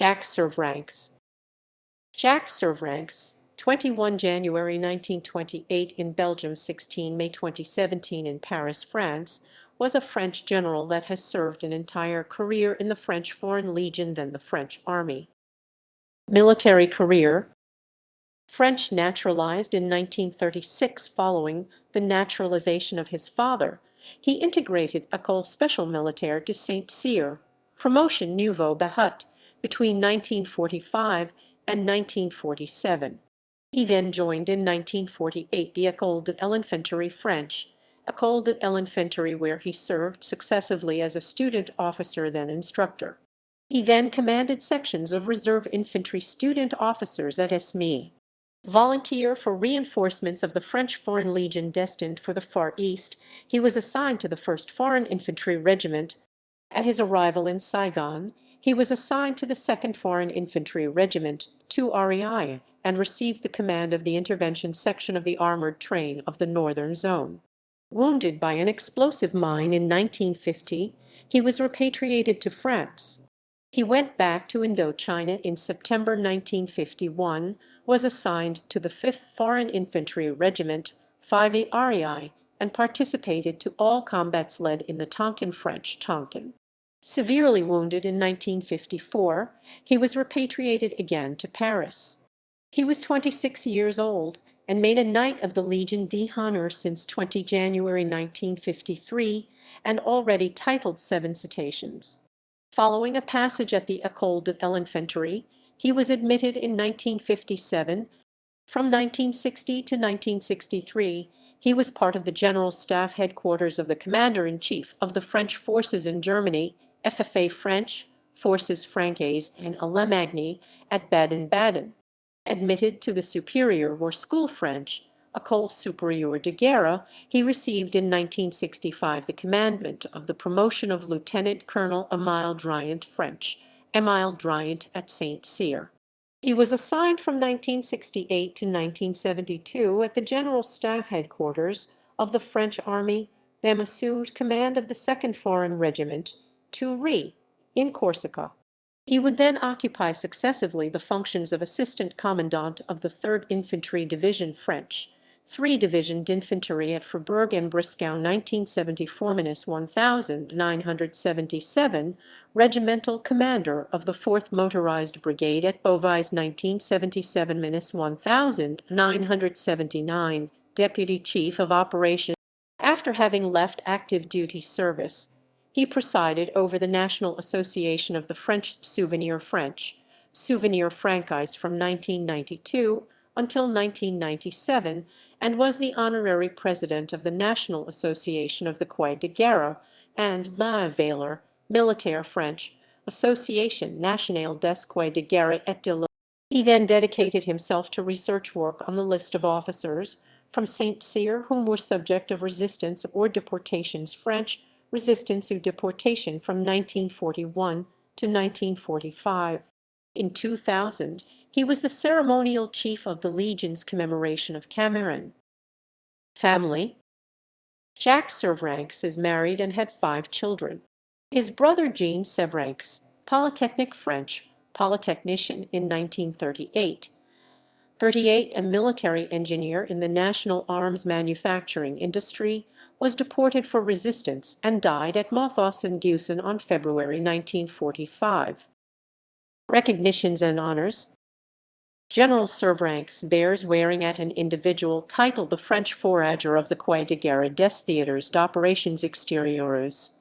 Jacques Servranckx. Jacques Servranckx, 21 January 1928 in Belgium, 16 May 2017 in Paris, France, was a French general that has served an entire career in the French Foreign Legion, then the French Army. Military career: French naturalized in 1936 following the naturalization of his father. He integrated École Spéciale Militaire de Saint-Cyr, promotion Nouveau Bahut, between 1945 and 1947. He then joined in 1948 the École de l'Infanterie French, École de l'Infanterie, where he served successively as a student officer then instructor. He then commanded sections of reserve infantry student officers at Esme. Volunteer for reinforcements of the French Foreign Legion destined for the Far East, he was assigned to the 1st Foreign Infantry Regiment. At his arrival in Saigon, he was assigned to the 2nd Foreign Infantry Regiment, 2 REI, and received the command of the intervention section of the armored train of the Northern Zone. Wounded by an explosive mine in 1950, he was repatriated to France. He went back to Indochina in September 1951, was assigned to the 5th Foreign Infantry Regiment, 5 REI, and participated to all combats led in the Tonkin-French Tonkin. Severely wounded in 1954, he was repatriated again to Paris. He was 26 years old and made a Knight of the Legion d'Honneur since 20 January 1953 and already titled 7 citations. Following a passage at the École de l'Infanterie, he was admitted in 1957. From 1960 to 1963, he was part of the General Staff Headquarters of the Commander-in-Chief of the French Forces in Germany, FFA French, Forces Francaises and Allemagne, at Baden-Baden. Admitted to the Superior War School French, École Supérieure de Guerre, he received in 1965 the commandment of the promotion of Lieutenant Colonel Émile Driant French, Émile Driant at Saint-Cyr. He was assigned from 1968 to 1972 at the General Staff Headquarters of the French Army, then assumed command of the 2nd Foreign Regiment, 2 RE, in Corsica. He would then occupy successively the functions of Assistant Commandant of the 3rd Infantry Division French, 3 Division d'Infanterie at Freiburg and Brisgau 1974–1977, Regimental Commander of the 4th Motorized Brigade at Beauvais 1977–1979, Deputy Chief of Operations. After having left active duty service, he presided over the National Association of the French Souvenir Francais from 1992 until 1997, and was the honorary president of the National Association of the Croix de Guerre and La Valeur Militaire French, Association Nationale des Croix de Guerre et de la. He then dedicated himself to research work on the list of officers from Saint-Cyr whom were subject of resistance or deportations, French resistance ou deportation, from 1941 to 1945. In 2000, he was the ceremonial chief of the Legion's commemoration of Cameroon. Family: Jacques Servranckx is married and had 5 children. His brother Jean Servranckx, Polytechnic French, polytechnician in 1938. A military engineer in the national arms manufacturing industry, was deported for resistance and died at Mauthausen-Gusen on February 1945. Recognitions and honors: General Servranckx bears wearing at an individual title the French forager of the Croix de Guerre des Théâtres d'Opérations Extérieures.